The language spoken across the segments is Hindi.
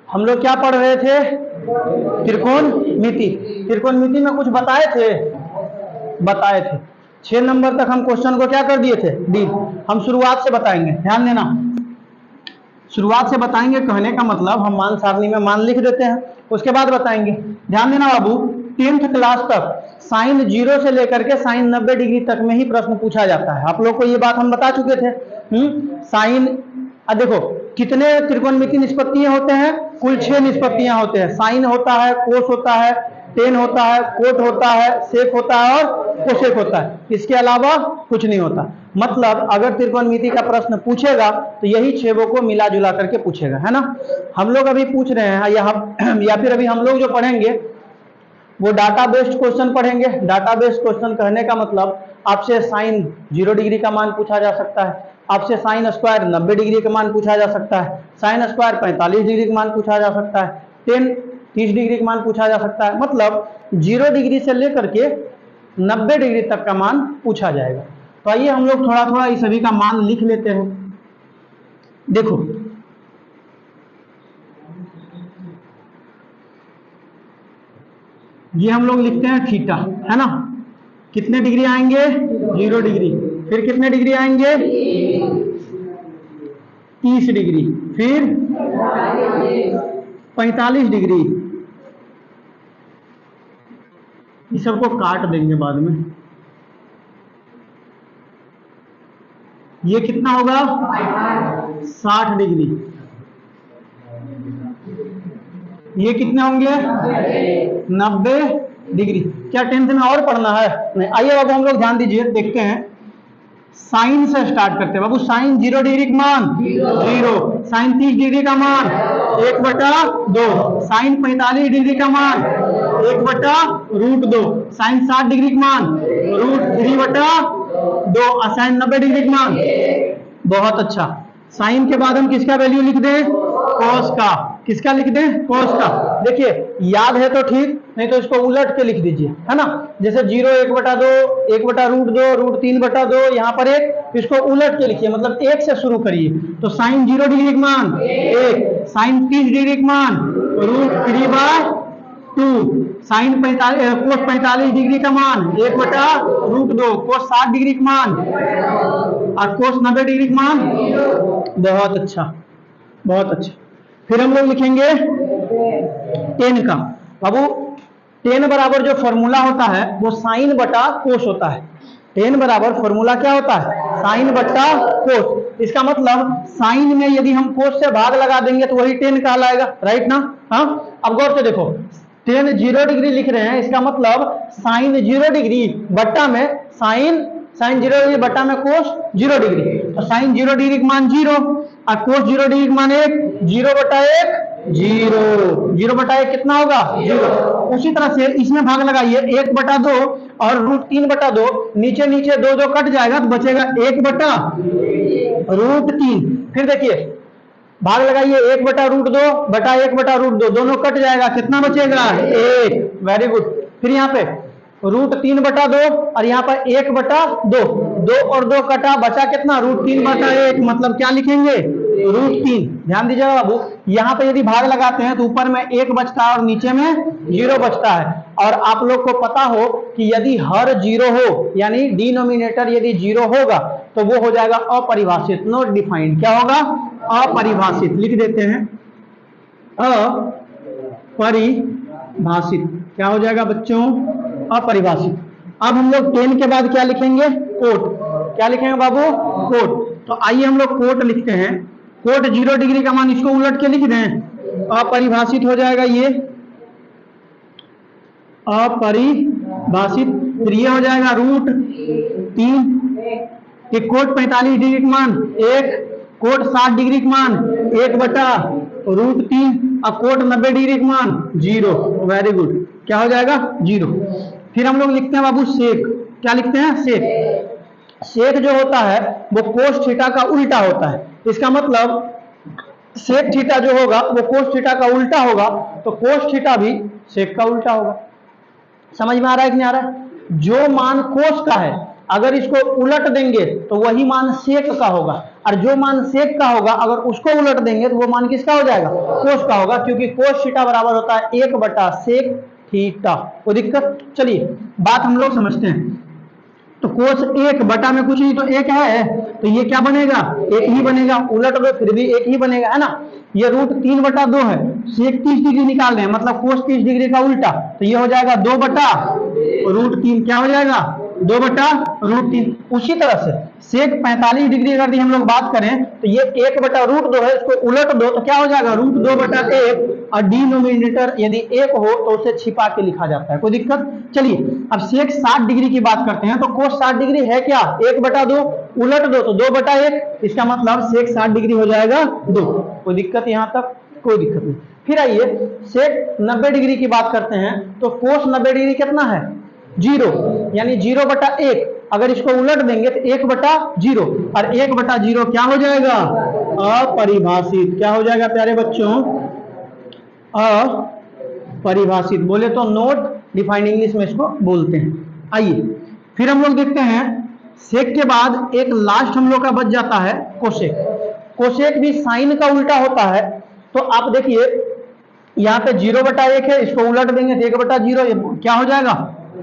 हम लोग क्या पढ़ रहे थे? त्रिकोणमिति। त्रिकोणमिति में कुछ बताए थे? बताए थे। 6 नंबर तक हम क्वेश्चन को क्या कर दिए थे? डी। हम शुरुआत से बताएंगे, ध्यान देना, शुरुआत से बताएंगे। कहने का मतलब हम मान सारणी में मान लिख देते हैं, उसके बाद बताएंगे। ध्यान देना बाबू, 10th क्लास तक साइन 0 से लेकर के साइन 90 डिग्री तक में ही प्रश्न पूछा जाता है। आप लोग को ये बात हम बता चुके थे। साइन, देखो कितने त्रिकोणमिति निष्पत्तियां होते हैं? कुल 6 निष्पत्तियां होते हैं। साइन होता है, कोस होता है, टेन होता है, कोट होता है, सेक होता है और कोसेक होता है। इसके अलावा कुछ नहीं होता। मतलब अगर त्रिकोणमिति का प्रश्न पूछेगा तो यही 6 को मिला जुला करके पूछेगा, है ना। हम लोग अभी पूछ रहे हैं या फिर अभी हम लोग जो पढ़ेंगे वो डाटा बेस्ड क्वेश्चन पढ़ेंगे। डाटा बेस्ड क्वेश्चन कहने का मतलब आपसे साइन 0 डिग्री का मान पूछा जा सकता है, आपसे साइन स्क्वायर 90 डिग्री का मान पूछा जा सकता है, साइन स्क्वायर 45 डिग्री का मान पूछा जा सकता है, टेन 30 डिग्री का मान पूछा जा सकता है। मतलब 0 डिग्री से लेकर के 90 डिग्री तक का मान पूछा जाएगा। तो आइए हम लोग थोड़ा थोड़ा इस सभी का मान लिख लेते हैं। देखो ये हम लोग लिखते हैं थीटा, है ना। कितने डिग्री आएंगे? 0 डिग्री। फिर कितने डिग्री आएंगे? 30 डिग्री। फिर 45 डिग्री। इस सबको काट देंगे बाद में। ये कितना होगा? 60 डिग्री। ये कितने होंगे? 90 डिग्री। क्या टेंथ में और पढ़ना है? नहीं। आइए बाबू हम लोग ध्यान दीजिए, देखते हैं। साइन से स्टार्ट करते हैं बाबू। साइन 0 डिग्री का मान 0, साइन 30 डिग्री का मान 1/2, साइन 45 डिग्री का मान 1/√2, साइन 60 डिग्री का मान √3/2 और साइन 90 डिग्री का मान। बहुत अच्छा। साइन के बाद हम किसका वैल्यू लिख दें? कॉस का। किसका लिख दें? कॉस का। देखिए याद है तो ठीक, नहीं तो इसको उलट के लिख दीजिए, है ना। जैसे 0 1/2, 1/√2, √3/2, यहाँ पर 1, इसको उलट के लिखिए, मतलब 1 से शुरू करिए। तो साइन 0 डिग्री का मान 1, साइन 30 डिग्री का मान √3/2, साइन 45 कोस 45 डिग्री का मान 1/√2, कोस 60 डिग्री का मान और कोस 90 डिग्री का मान। बहुत अच्छा, बहुत अच्छा। फिर हम लोग लिखेंगे 10 का। बाबू 10 बराबर जो फॉर्मूला होता है वो साइन बटा कोस होता है। 10 बराबर फॉर्मूला क्या होता है? साइन बटा कोस। इसका मतलब साइन में यदि हम कोस से भाग लगा देंगे तो वही 10 कहलाएगा, राइट ना। हाँ, अब गौर से देखो, 10 0 डिग्री लिख रहे हैं, इसका मतलब साइन 0 डिग्री बट्टा में साइन 0 डिग्री बट्टा में कोस 0 डिग्री। तो साइन 0 डिग्री का मान 0 और कोस 0 डिग्री का मान 1, 0/1 0, 0/1 कितना होगा? 0। उसी तरह से इसमें भाग लगाइए 1/2 और √3/2, नीचे नीचे 2 2 कट जाएगा तो बचेगा 1/√3। फिर देखिए भाग लगाइए 1/√2 बटा 1/√2, दोनों कट जाएगा, कितना बचेगा? 1। Very good. फिर यहाँ पे √3/2 और यहाँ पर 1/2, 2 और 2 कटा, बचा कितना? √3/1। मतलब क्या लिखेंगे? √3। ध्यान दीजिएगा बाबू, यहाँ पे यदि भाग लगाते हैं तो ऊपर में 1 बचता है और नीचे में 0 बचता है। और आप लोग को पता हो कि यदि हर 0 हो, यानी डिनोमिनेटर यदि 0 होगा तो वो हो जाएगा अपरिभाषित, नॉट डिफाइंड। क्या होगा? अपरिभाषित। लिख देते हैं अपरिभाषित। क्या हो जाएगा बच्चों? अपरिभाषित। अब हम लोग 10 के बाद क्या लिखेंगे? कोट। क्या लिखेंगे बाबू? कोट। तो आइए हम लोग कोट लिखते हैं। कोट 0 डिग्री का मान, इसको उलट के लिख दें, अपरिभाषित हो जाएगा ये, अपरिभाषित। फिर ये हो जाएगा √3। कि कोट 45 डिग्री का मान 1, कोट 60 डिग्री का मान 1/√3 और कोट 90 डिग्री का मान 0। Very good. क्या हो जाएगा? 0। फिर हम लोग लिखते हैं बाबू सेक। क्या लिखते हैं? सेक। सेक जो होता है वो कोस थीटा का उल्टा होता है। इसका मतलब सेक थीटा जो होगा वो कोस थीटा का उल्टा होगा, तो कोस थीटा भी सेक का उल्टा होगा। समझ में आ रहा है कि नहीं आ रहा है? जो मान कोस का है अगर इसको उलट देंगे तो वही मान सेक का होगा। और जो मान सेक का होगा अगर उसको उलट देंगे तो वो मान किसका हो जाएगा, कोस का होगा, क्योंकि कोस थीटा बराबर होता है 1 बटा सेक थीटा। कोई दिक्कत? चलिए बात हम लोग समझते हैं। तो कोस 1 बटा में कुछ नहीं तो 1 है, तो ये क्या बनेगा, 1 ही बनेगा, उलट दो फिर भी 1 ही बनेगा, है ना। ये रूट 3 बटा 2 है, सेक 30 डिग्री निकाल रहे हैं, मतलब कोस 30 डिग्री का उल्टा, तो ये हो जाएगा 2 बटा रूट 3, क्या हो जाएगा 2 बटा रूट 3। उसी तरह से सेक 45 डिग्री अगर हम लोग बात करें तो ये 1 बटा रूट 2 है, इसको उलट दो तो क्या हो जाएगा रूट 2 बटा 1, और डिनोमिनेटर यदि 1 हो तो उसे छिपा के लिखा जाता है। कोई दिक्कत? चलिए अब सेक 60 डिग्री की बात करते हैं, तो कोस 60 डिग्री है क्या, 1 बटा 2, उलट दो तो 2 बटा 1, इसका मतलब सेक 60 डिग्री हो जाएगा 2। कोई दिक्कत यहाँ तक? कोई दिक्कत नहीं। फिर आइए सेक 90 डिग्री की बात करते हैं, तो कोस 90 डिग्री कितना है, 0, यानी 0 बटा 1, अगर इसको उलट देंगे तो 1 बटा 0, और 1 बटा 0 क्या हो जाएगा, अपरिभाषित। क्या हो जाएगा प्यारे बच्चों, अपरिभाषित, बोले तो नॉट डिफाइंड इंग्लिश में इसको बोलते हैं। आइए फिर हम लोग देखते हैं, सेक के बाद एक लास्ट हम लोग का बच जाता है कोसेक। कोसेक भी साइन का उल्टा होता है, तो आप देखिए यहाँ पे 0 बटा 1 है, इसको उलट देंगे तो 1 बटा 0, क्या हो जाएगा,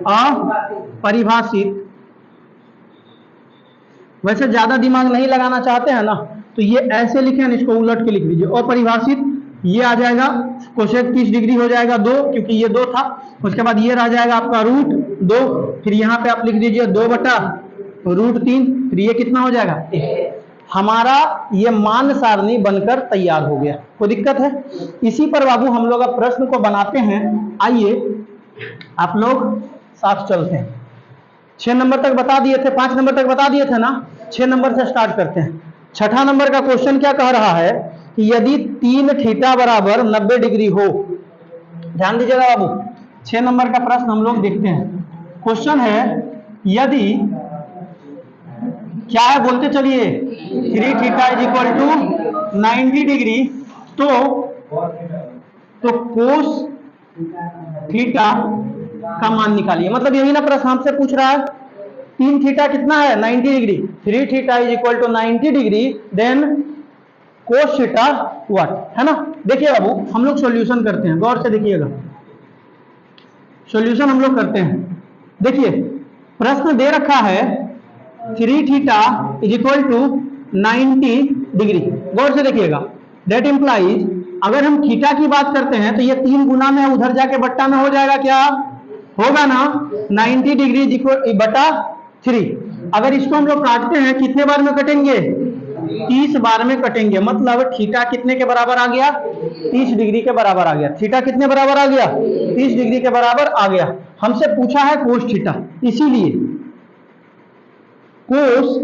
अपरिभाषित। वैसे ज्यादा दिमाग नहीं लगाना चाहते हैं ना, तो ये ऐसे लिखे, इसको उलट के लिख दीजिए, अपरिभाषित। ये आ जाएगा कोसेक 30 डिग्री हो जाएगा 2, क्योंकि ये 2 था। उसके बाद ये रह जाएगा आपका रूट 2, फिर यहाँ पे आप लिख दीजिए 2 बटा रूट 3, फिर ये कितना हो जाएगा 1। हमारा ये मान सारणी बनकर तैयार हो गया। कोई दिक्कत है? इसी पर बाबू हम लोग अब प्रश्न को बनाते हैं। आइए आप लोग साथ चलते हैं। 6 नंबर तक बता दिए थे, 5 नंबर तक बता दिए थे ना, 6 नंबर से स्टार्ट करते हैं। छठा नंबर का क्वेश्चन क्या कह रहा है कि यदि 3 थीटा बराबर 90 डिग्री हो, ध्यान दीजिएगा बाबू, 6 नंबर का प्रश्न हम लोग देखते हैं। क्वेश्चन है यदि क्या है, बोलते चलिए, 3 theta is equal to 90 degree, तो कोस थीटा का मान निकालिए। मतलब यही ना प्रश्न हमसे पूछ रहा है, 3 थीटा कितना है 90 degree, 3 theta is equal to 90 degree, then cos theta what, है ना। देखिए बाबू हम लोग सॉल्यूशन करते हैं, गौर से देखिएगा, सॉल्यूशन हम लोग करते हैं। देखिए प्रश्न दे रखा है 3 theta is equal to 90 degree, गौर से देखिएगा। दैट इंप्लाइज अगर हम थीटा की बात करते हैं तो ये 3 गुना में उधर जाके बट्टा में हो जाएगा, क्या होगा ना, 90 डिग्री बटा 3। अगर इसको हम लोग काटते हैं कितने बार में कटेंगे, 30 बार में कटेंगे। मतलब थीटा कितने के बराबर आ गया, 30 डिग्री के बराबर आ गया। थीटा कितने बराबर आ गया, 30 डिग्री के बराबर आ गया। हमसे पूछा है कोस थीटा, इसीलिए cos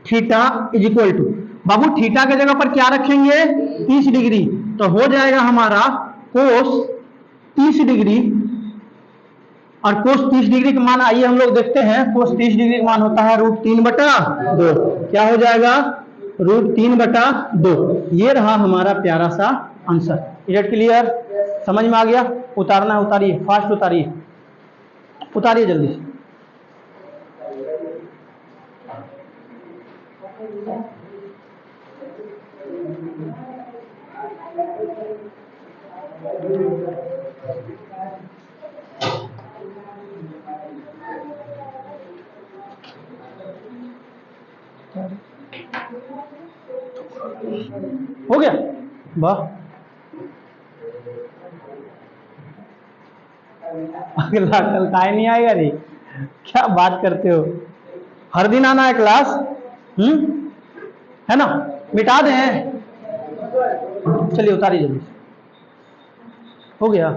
theta is equal to, बाबू थीटा के जगह पर क्या रखेंगे 30 डिग्री, तो हो जाएगा हमारा कोस 30 डिग्री। और कोस 30 डिग्री का मान आइए हम लोग देखते हैं, कोस 30 डिग्री का मान होता है रूट 3 बटा 2। क्या हो जाएगा, रूट 3 बटा 2। ये रहा हमारा प्यारा सा आंसर। Is it clear? समझ में आ गया? उतारना है उतारिए, फास्ट उतारिए, उतारिए जल्दी से। हो गया, वाह। अगला कल टाइम नहीं आएगा रे, क्या बात करते हो, हर दिन आना है क्लास, है ना। मिटा दें, चलिए उतारिए जल्दी। हो गया,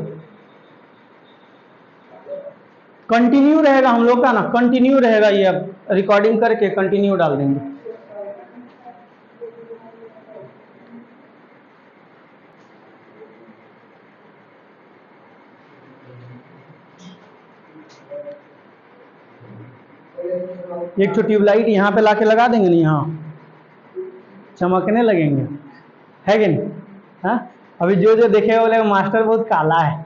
कंटिन्यू रहेगा हम लोग का ना, कंटिन्यू रहेगा ये, अब रिकॉर्डिंग करके कंटिन्यू डाल देंगे। एक तो ट्यूबलाइट यहाँ पे लाके लगा देंगे ना, यहाँ चमकने लगेंगे, है कि नहीं? हाँ, अभी जो जो देखेगा बोले मास्टर बहुत काला है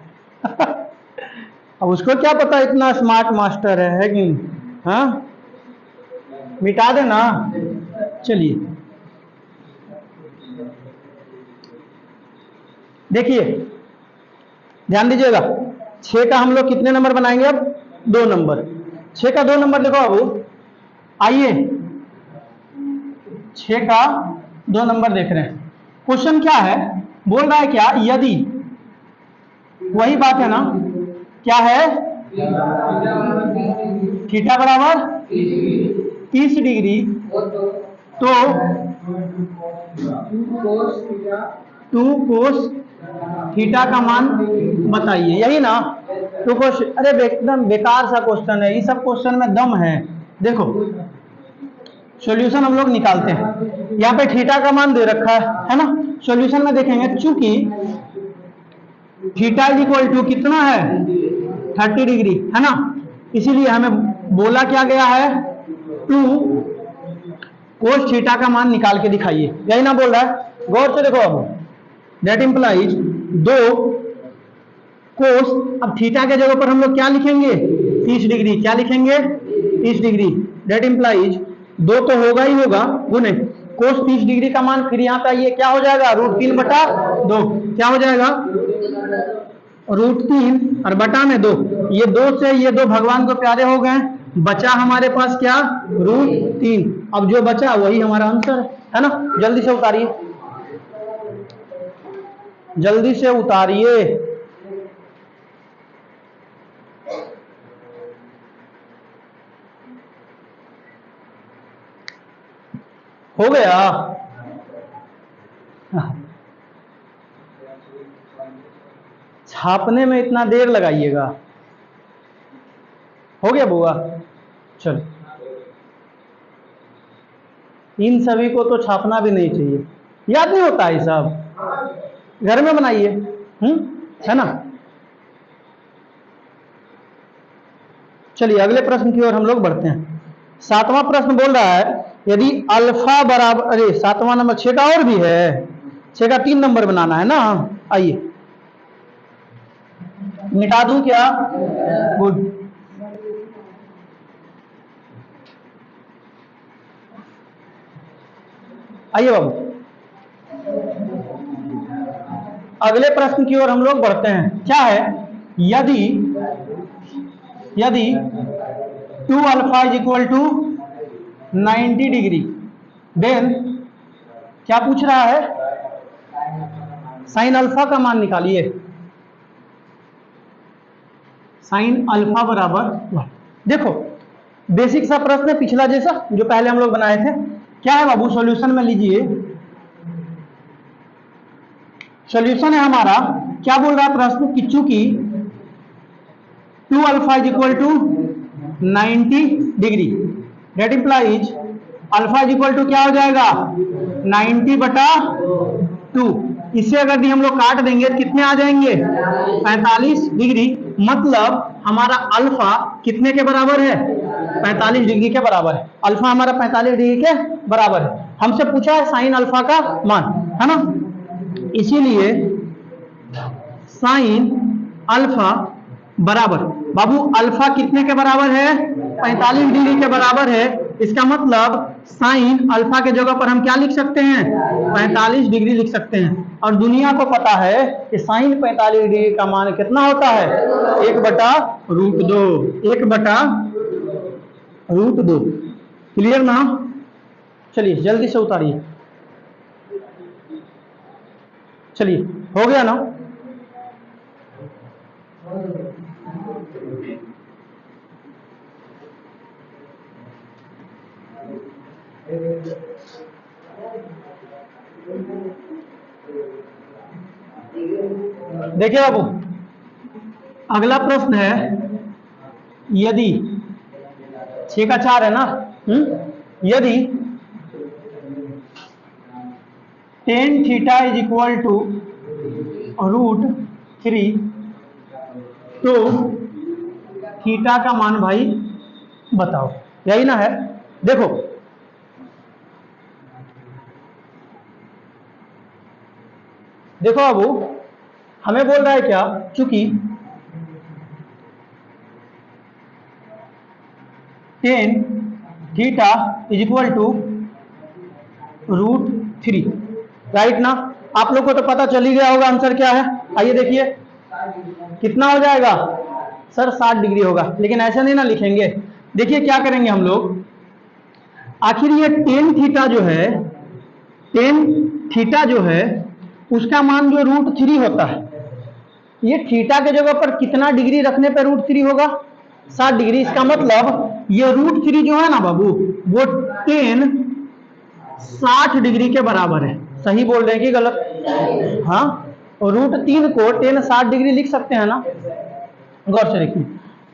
अब उसको क्या पता इतना स्मार्ट मास्टर है कि नहीं? हाँ, मिटा देना। चलिए देखिए ध्यान दीजिएगा, 6 का हम लोग कितने नंबर बनाएंगे? अब 2 नंबर। 6 का 2 नंबर देखो बाबू, आइए 6 का 2 नंबर देख रहे हैं। क्वेश्चन क्या है, बोल रहा है क्या, यदि, वही बात है ना, क्या है, थीटा बराबर 30 डिग्री, तो 2 कोस थीटा का मान बताइए, यही ना। 2 कोस, अरे एकदम बेकार सा क्वेश्चन है, ये सब क्वेश्चन में दम है। देखो सॉल्यूशन हम लोग निकालते हैं, यहाँ पे थीटा का मान दे रखा है ना। सॉल्यूशन में देखेंगे, चूंकि थीटा इज इक्वल टू कितना है, 30 डिग्री है ना, इसीलिए हमें बोला क्या गया है, 2 कोस थीटा का मान निकाल के दिखाइए, यही ना बोल रहा है। गौर से देखो, अब दैट इंप्लाइज 2 कोस, अब थीटा के जगह पर हम लोग क्या लिखेंगे, 30 डिग्री, क्या लिखेंगे, 30 डिग्री। दैट इंप्लाइज 2 तो होगा ही होगा, गुने कोस 30 डिग्री का मान, फिर यहाँ पे ये क्या हो जाएगा, √3/2, क्या हो जाएगा, √3 और बटा में 2, ये 2 से ये 2 भगवान को प्यारे हो गए, बचा हमारे पास क्या, √3। अब जो बचा वही हमारा आंसर है ना। जल्दी से उतारिए, जल्दी से उतारिए। हो गया, छापने में इतना देर लगाइएगा। हो गया बुआ, चलो, इन सभी को तो छापना भी नहीं चाहिए, याद नहीं होता है सब, घर में बनाइए, है ना। चलिए अगले प्रश्न की ओर हम लोग बढ़ते हैं। 7वां प्रश्न बोल रहा है, यदि अल्फा बराबर, अरे 7वां नंबर, 6 का और भी है, 6 का 3 नंबर बनाना है ना। आइए मिटा दूं क्या, गुड। आइए बाबू, अगले प्रश्न की ओर हम लोग बढ़ते हैं। क्या है, यदि 2 alpha is equal to 90 degree, then क्या पूछ रहा है, साइन अल्फा का मान निकालिए। साइन अल्फा बराबर, देखो बेसिक सा प्रश्न है, पिछला जैसा जो पहले हम लोग बनाए थे। क्या है बाबू, सॉल्यूशन में लीजिए, सॉल्यूशन है हमारा, क्या बोल रहा है प्रश्न, कि चूंकि 2 alpha is equal to 90 degree, that implies alpha is equal to क्या हो जाएगा, 90/2। इसे अगर भी हम लोग काट देंगे तो कितने आ जाएंगे, 45 डिग्री। मतलब हमारा अल्फा कितने के बराबर है, 45 डिग्री के बराबर है। अल्फा हमारा 45 डिग्री के बराबर है। हमसे पूछा है साइन अल्फा का मान, है ना, इसीलिए साइन अल्फा बराबर, बाबू अल्फा कितने के बराबर है, 45 डिग्री के बराबर है। इसका मतलब साइन अल्फा के जगह पर हम क्या लिख सकते हैं, 45 डिग्री लिख सकते हैं। और दुनिया को पता है कि साइन 45 डिग्री का मान कितना होता है, 1/√2, 1/√2। क्लियर ना। चलिए जल्दी से उतारिए, चलिए हो गया ना। देखिए बाबू, अगला प्रश्न है, यदि 6 का 4 है ना, यदि tan theta is equal to √3, तो थीटा का मान भाई बताओ, यही ना है। देखो देखो बाबू, हमें बोल रहा है क्या, चूंकि tan theta is equal to √3, right ना। आप लोग को तो पता चल ही गया होगा आंसर क्या है। आइए देखिए कितना हो जाएगा सर, 60 डिग्री होगा, लेकिन ऐसा नहीं ना लिखेंगे। देखिए क्या करेंगे हम लोग, आखिर ये टेन थीटा जो है, टेन थीटा जो है उसका मान जो √3 होता है, ये थीटा के जगह पर कितना डिग्री रखने पर √3 होगा, 60 डिग्री। इसका मतलब ये √3 जो है ना बाबू, वो टेन 60 डिग्री के बराबर है। सही बोल रहे हैं कि गलत? हाँ, और √3 को टेन 60 डिग्री लिख सकते हैं ना। गौर से देखिए,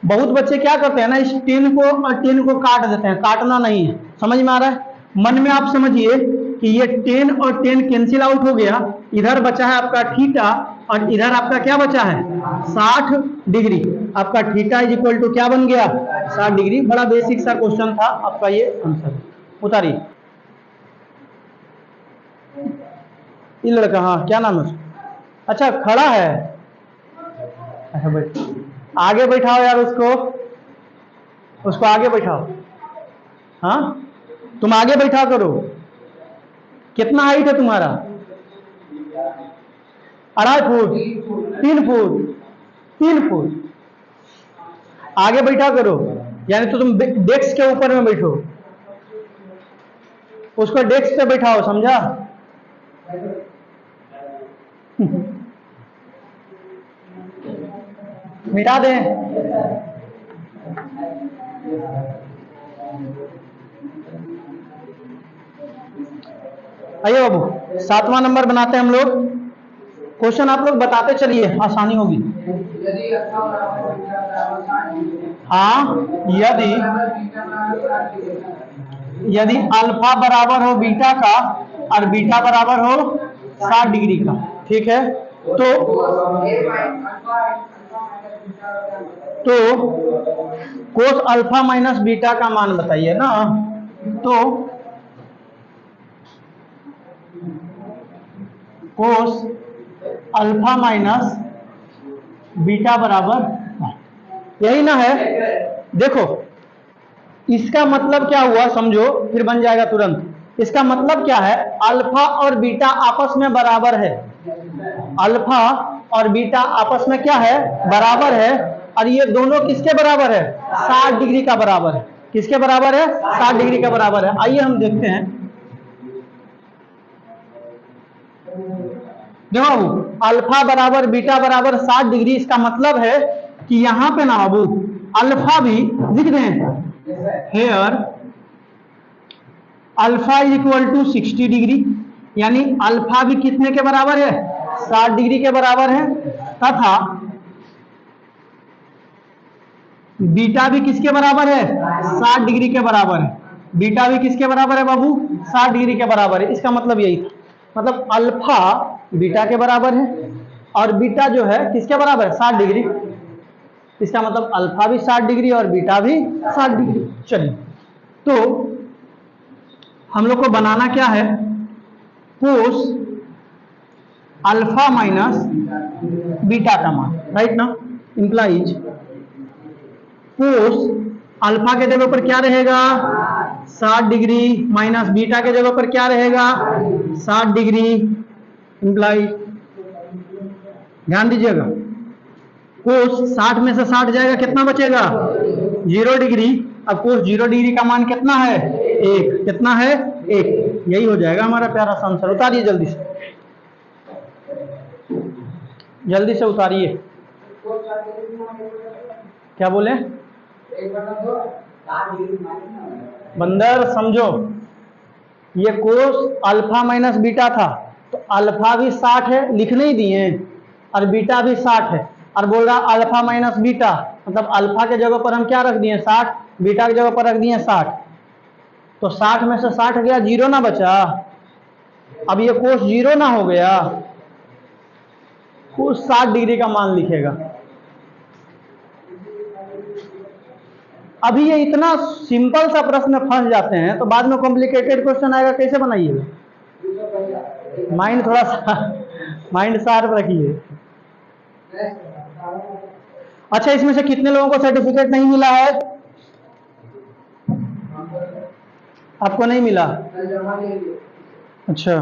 बहुत बच्चे क्या करते हैं ना, इस टेन को और टेन को काट देते हैं, काटना नहीं है। समझ में आ रहा है? मन में आप समझिए कि ये 10 और 10 कैंसिल आउट हो गया, इधर बचा है आपका थीटा और इधर आपका क्या बचा है 60 डिग्री। आपका थीटा इज इक्वल टू क्या बन गया 60 डिग्री। बड़ा बेसिक सा क्वेश्चन था आपका, ये आंसर उतारिए। ये लड़का, हाँ क्या नाम है उसका? अच्छा खड़ा है, अच्छा बैठ, आगे बैठाओ यार उसको आगे बैठाओ। हाँ तुम आगे बैठा करो। कितना हाइट है तुम्हारा? 2.5 फुट, 3 फुट, 3 फुट। आगे बैठा करो, यानी तो तुम डेस्क के ऊपर में बैठो, उसको डेस्क पे बैठाओ, समझा? मिटा दें? आइए बाबू 7वां नंबर बनाते हैं हम लोग। क्वेश्चन आप लोग बताते चलिए, आसानी होगी। हाँ, यदि अल्फा बराबर हो बीटा का और बीटा बराबर हो 60 डिग्री का, ठीक है, तो कोस अल्फा माइनस बीटा का मान बताइए ना। तो कोस अल्फा माइनस बीटा बराबर, यही ना है। देखो इसका मतलब क्या हुआ समझो, फिर बन जाएगा तुरंत। इसका मतलब क्या है, अल्फा और बीटा आपस में बराबर है, अल्फा और बीटा आपस में क्या है बराबर है, और ये दोनों किसके बराबर है 60 डिग्री का बराबर है। किसके बराबर है 60 डिग्री का बराबर है। आइए हम देखते हैं। देखो बाबू, अल्फा बराबर बीटा बराबर 60 डिग्री, इसका मतलब है कि यहां पे ना बाबू अल्फा भी लिख दें, here alpha is equal to 60 degree, यानी अल्फा भी कितने के बराबर है 60 डिग्री के बराबर है, तथा बीटा भी किसके बराबर है 60 डिग्री के बराबर है। बीटा भी किसके बराबर है बाबू 60 डिग्री के बराबर है। इसका मतलब यही था, मतलब अल्फा बीटा के बराबर है और बीटा जो है किसके बराबर है 60 डिग्री। इसका मतलब अल्फा भी 60 डिग्री और बीटा भी 60 डिग्री। चलिए, तो हम लोग को बनाना क्या है, कोस अल्फा माइनस बीटा का मान, राइट ना। इंप्लाइज कोस अल्फा के जगह पर क्या रहेगा 60 डिग्री माइनस बीटा के जगह पर क्या रहेगा 60 डिग्री, इंप्लाइज ध्यान दीजिएगा, कोस 60 में से 60 जाएगा, कितना बचेगा 0 डिग्री। अब कोस 0 डिग्री का मान कितना है 1, कितना है 1, यही हो जाएगा हमारा प्यारा सा आंसर। उतारिए जल्दी से, जल्दी से उतारिए। क्या बोले बंदर, समझो ये कोस अल्फा माइनस बीटा था, तो अल्फा भी 60 है, लिख नहीं दिए, और बीटा भी 60 है, और बोल रहा अल्फा माइनस बीटा, मतलब अल्फा के जगह पर हम क्या रख दिए 60, बीटा की जगह पर रख दिए 60, तो 60 में से 60 गया, 0 ना बचा। अब ये कोस 0 ना हो गया, कोस 60 डिग्री का मान लिखेगा। अभी ये इतना सिंपल सा प्रश्न फंस जाते हैं, तो बाद में कॉम्प्लिकेटेड क्वेश्चन आएगा, कैसे बनाइएगा। माइंड थोड़ा सा माइंड शार्प रखिए। अच्छा, इसमें से कितने लोगों को सर्टिफिकेट नहीं मिला है? आपको नहीं मिला? अच्छा,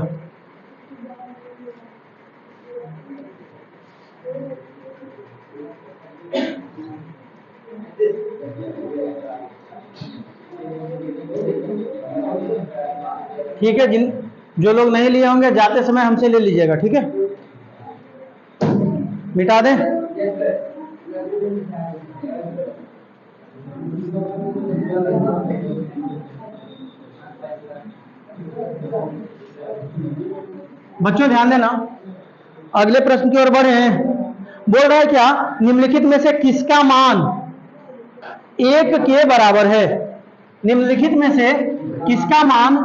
ठीक है, जो लोग नहीं लिए होंगे जाते समय हमसे ले लीजिएगा, ठीक है। मिटा दें। बच्चों ध्यान देना, अगले प्रश्न की ओर बढ़े हैं। बोल रहा है क्या, निम्नलिखित में से किसका मान 1 के बराबर है? निम्नलिखित में से किसका मान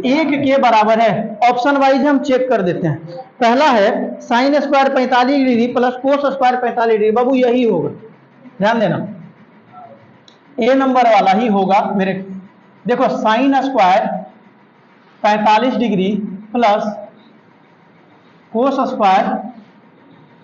1 के बराबर है? ऑप्शन वाइज हम चेक कर देते हैं। पहला है sine square 45 degree plus cos square 45 degree. बाबू यही होगा, ध्यान देना, ए नंबर वाला ही होगा मेरे। देखो sine square 45 degree plus cos square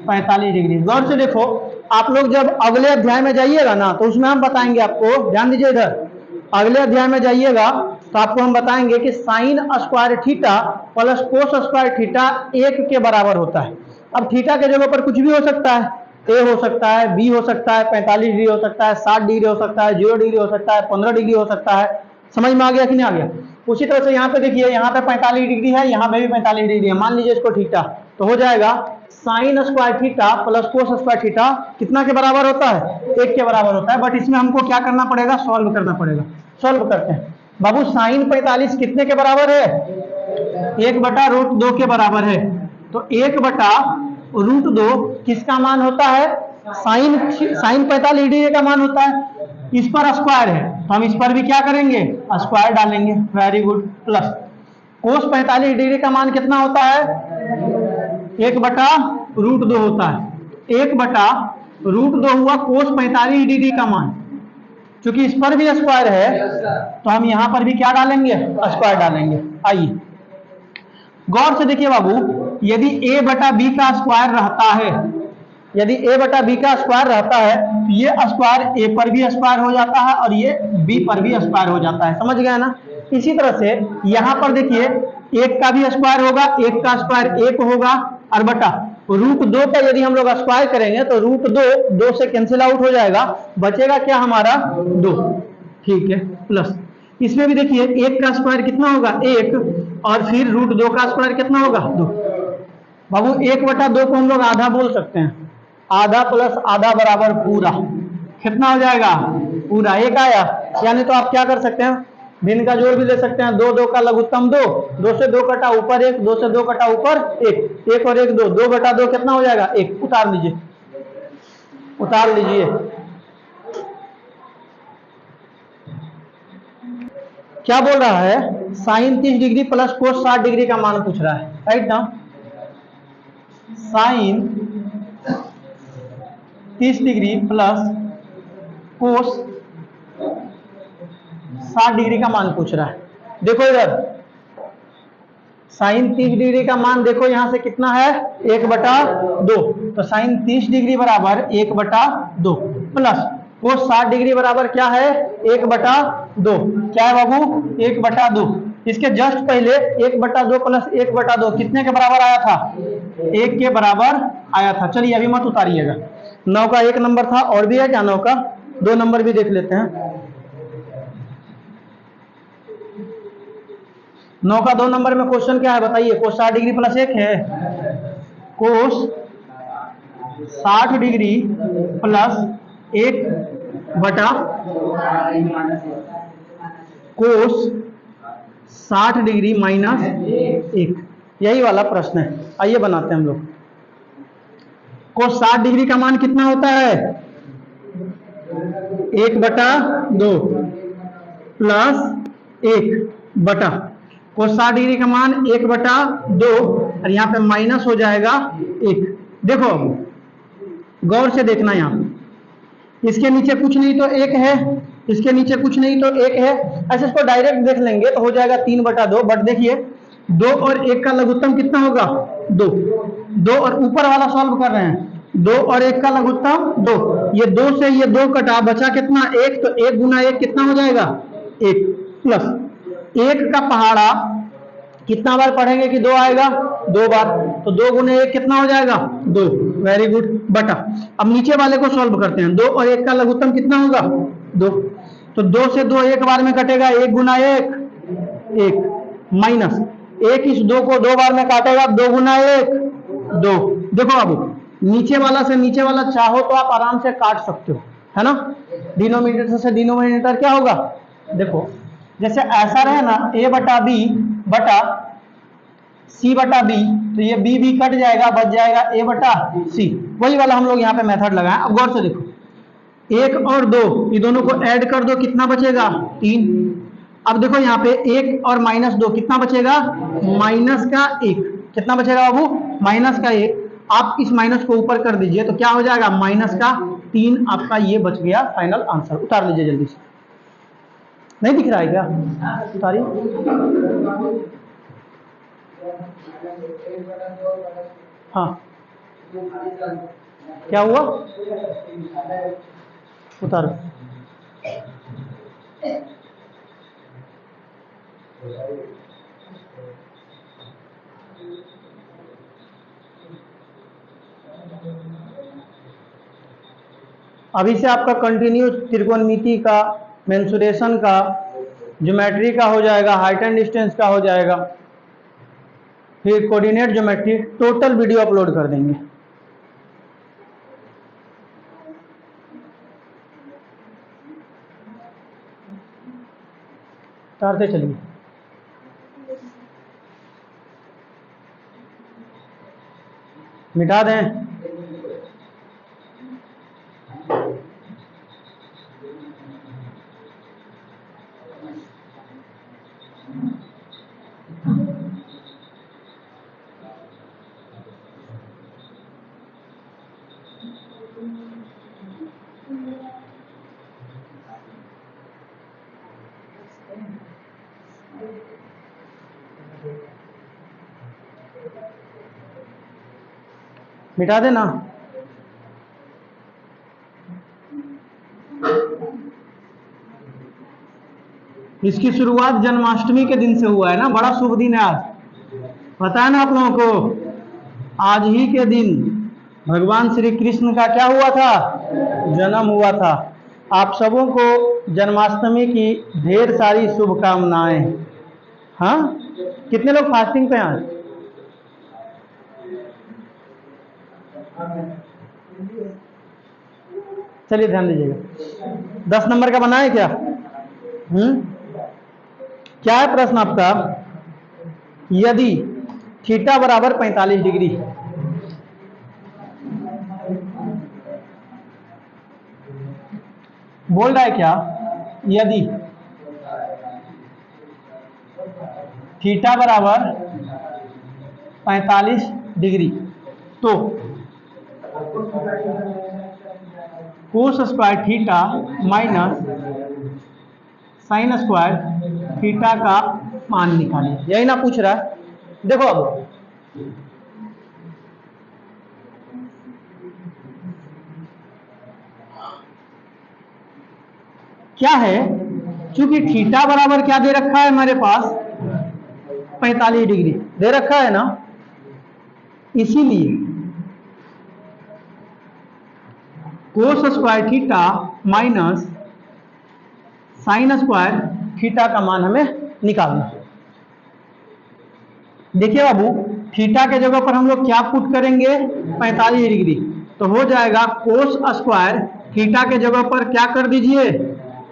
45 degree. गौर से देखो, आप लोग जब अगले अध्याय में जाइएगा ना तो उसमें हम बताएंगे आपको, ध्यान दीजिए इधर, अगले अध्याय में जाइएगा तो आपको हम बताएंगे कि sine square theta plus cos square theta 1 के बराबर होता है। अब थीटा के जगह पर कुछ भी हो सकता है, ए हो सकता है, बी हो सकता है, 45 डिग्री हो सकता है, 60 डिग्री हो सकता है, 0 डिग्री हो सकता है, 15 डिग्री हो सकता है। समझ में आ गया कि नहीं आ गया? उसी तरह से यहाँ पे देखिए, यहाँ पे 45 डिग्री है, यहाँ पे भी 45 डिग्री है। मान लीजिए इसको थीटा, तो हो जाएगा sine square theta plus cos square theta कितना के बराबर होता है? 1 के बराबर होता है। बट इसमें हमको क्या करना पड़ेगा? सॉल्व करना पड़ेगा। सॉल्व करते हैं। बाबू साइन 45 कितने के बराबर है? 1/√2 के बराबर है। तो 1/√2 किसका मान होता है? साइन 45 डिग्री का मान होता है। इस पर स्क्वायर है तो हम इस पर भी क्या करेंगे? स्क्वायर डालेंगे। Very good. Plus cos 45 degree का मान कितना होता है? 1/√2 होता है। 1/√2 हुआ कोस 45 डिग्री का मान। क्योंकि इस पर भी स्क्वायर है तो हम यहां पर भी क्या डालेंगे? स्क्वायर डालेंगे। आइए गौर से देखिए बाबू, यदि a/b का स्क्वायर रहता है, यदि a/b का स्क्वायर रहता है तो ये स्क्वायर a पर भी स्क्वायर हो जाता है और ये b पर भी स्क्वायर हो जाता है। समझ गए ना? इसी तरह से यहां पर देखिए, 1 का भी स्क्वायर होगा, 1 का स्क्वायर 1 होगा, और बटा √2 का यदि हम लोग स्क्वायर करेंगे तो √2 से कैंसिल आउट हो जाएगा, बचेगा क्या हमारा? 2। ठीक है। प्लस इसमें भी देखिए 1 का स्क्वायर कितना होगा? 1, और फिर √2 का स्क्वायर कितना होगा? 2। बाबू 1/2 को हम लोग आधा बोल सकते हैं। आधा प्लस आधा बराबर पूरा। कितना हो जाएगा? पूरा। 1 आया। यानी तो आप क्या कर सकते हैं? भिन्न का जोड़ भी ले सकते हैं। 2 2 का लघुत्तम 2, 2 से 2 कटा ऊपर 1, 2 से 2 कटा ऊपर 1, 1 और 1 2, 2/2 कितना हो जाएगा? 1। उतार लीजिए, उतार लीजिए। क्या बोल रहा है? Sine 30 degree plus cos 60 degree का मान पूछ रहा है। राइट ना? Sine 30 degree plus cos 60 degree का मान पूछ रहा है। देखो इधर, साइन 30 डिग्री का मान देखो यहां से कितना है? 1/2। तो साइन 30 डिग्री बराबर 1/2 प्लस कोस 60 डिग्री बराबर क्या है? 1/2। क्या है बाबू? 1/2। इसके जस्ट पहले 1/2 प्लस 1/2 कितने के बराबर आया था? 1 के बराबर आया था। चलिए अभी मत उतारिएगा। 9 का 1 नंबर था, और भी है क्या? 9 का 2 नंबर भी देख लेते हैं। 9 का 2 नंबर में क्वेश्चन क्या है बताइए? कोस 60 डिग्री प्लस 1 है। कोस 60 डिग्री प्लस 1 बटा कोस 60 डिग्री माइनस 1, यही वाला प्रश्न है। आइए बनाते हैं हम लोग। कोस 60 डिग्री का मान कितना होता है? 1/2 प्लस 1 बटा कोस 60 डिग्री का मान 1/2, और यहाँ पे माइनस हो जाएगा 1। देखो गौर से देखना, यहाँ इसके नीचे कुछ नहीं तो 1 है, इसके नीचे कुछ नहीं तो 1 है। ऐसे इसको डायरेक्ट देख लेंगे तो हो जाएगा 3/2। बट देखिए 2 और 1 का लघुत्तम कितना होगा? 2। 2 और ऊपर वाला सॉल्व कर रहे हैं, 2 और 1 का लघुत्तम 2। ये 2 से ये 2 कटा, बचा कितना? 1। तो 1 गुना 1 कितना हो जाएगा? 1 प्लस 1 का पहाड़ा कितना बार पढ़ेंगे कि 2 आएगा? 2 बार। तो 2 गुने 1 कितना हो जाएगा? 2। Very good. बटा अब नीचे वाले को सॉल्व करते हैं। 2 और 1 का लघुत्तम कितना होगा? 2। तो 2 से 2 एक बार में कटेगा, 1 गुना 1 1 माइनस 1 इस 2 को 2 बार में काटेगा, 2 गुना 1 2। देखो अब नीचे वाला से नीचे वाला चाहो तो आप आराम से काट सकते हो, है ना। डिनोमिनेटर से डिनोमिनेटर क्या होगा, देखो जैसे ऐसा रहे ना a बटा बी बटा c बटा बी, तो ये b भी कट जाएगा, बच जाएगा a बटा c। वही वाला हम लोग यहाँ पे मेथड लगाएं। अब गौर से देखो 1 और 2 ये दोनों को ऐड कर दो, कितना बचेगा 3। अब देखो यहाँ पे 1 और -2 कितना बचेगा, माइनस का 1। कितना बचेगा बाबू, माइनस का 1। आप इस माइनस को ऊपर कर दीजिए तो क्या हो जाएगा, माइनस का 3। आपका ये बच गया फाइनल आंसर। उतार लीजिए जल्दी से, नहीं दिख रहा है क्या, उतारिए। हाँ क्या हुआ, उतारो। अभी से आपका कंटिन्यू त्रिकोणमिति का, मेंसुरेशन का, ज्योमेट्री का हो जाएगा, हाइट एंड डिस्टेंस का हो जाएगा, फिर coordinate geometry, total video upload कर देंगे। उतारते चलिए। मिटा दें, मिटा देना। इसकी शुरुआत जन्माष्टमी के दिन से हुआ है ना, बड़ा शुभ दिन है आज, पता है ना आप लोगों को। आज ही के दिन भगवान श्री कृष्ण का क्या हुआ था, जन्म हुआ था। आप सबों को जन्माष्टमी की ढेर सारी शुभकामनाएं। हाँ, कितने लोग फास्टिंग पे हैं? चलिए ध्यान दीजिएगा। 10 नंबर का बना है क्या? क्या है प्रश्न आपका, यदि थीटा बराबर 45 डिग्री, बोल रहा है क्या, यदि थीटा बराबर 45 डिग्री तो cos square theta minus sine square theta का मान निकालिए। यही ना पूछ रहा है। देखो अब क्या है, चूंकि थीटा बराबर क्या दे रखा है हमारे पास, 45 डिग्री दे रखा है ना, इसीलिए cos square theta minus sine square theta का मान हमें निकालना है। देखिए बाबू, थीटा के जगह पर हम लोग क्या पुट करेंगे, 45 डिग्री, तो हो जाएगा कोस स्क्वायर थीटा के जगह पर क्या कर दीजिए,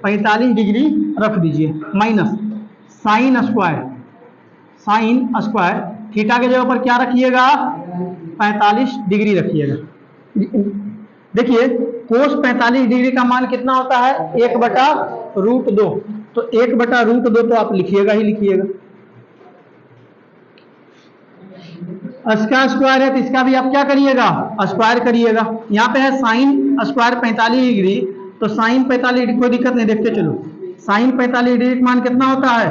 45 डिग्री रख दीजिए, माइनस साइन स्क्वायर थीटा के जगह पर क्या रखिएगा, 45 डिग्री रखिएगा। देखिए कोस 45 डिग्री का मान कितना होता है, 1/√2। तो 1/√2 तो आप लिखिएगा ही लिखिएगा। इसका स्क्वायर है तो इसका भी आप क्या करिएगा, स्क्वायर करिएगा। यहाँ पे है साइन स्क्वायर 45 डिग्री, तो साइन 45 डिग्री कोई दिक्कत नहीं, देखते चलो। साइन 45 डिग्री का मान कितना होता है,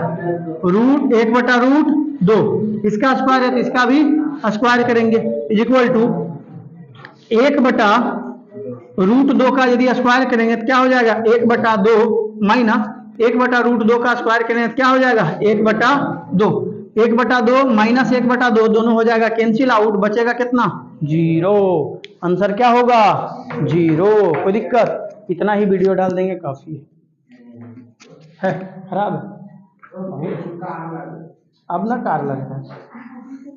√1/√2। इसका स्क्वायर है तो इसका भी स्क्वायर करेंगे, इज इक्वल टू 1/√2 का यदि स्क्वायर करेंगे तो क्या हो जाएगा, 1/2 माइनस 1/√2 का स्क्वायर करेंगे तो क्या हो जाएगा, 1/2। 1/2 माइनस 1/2 दोनों हो जाएगा कैंसिल आउट, बचेगा कितना, 0। आंसर क्या होगा, 0। कोई दिक्कत, इतना ही वीडियो डाल देंगे काफी है। है खराब है। अब ना कार लगता है।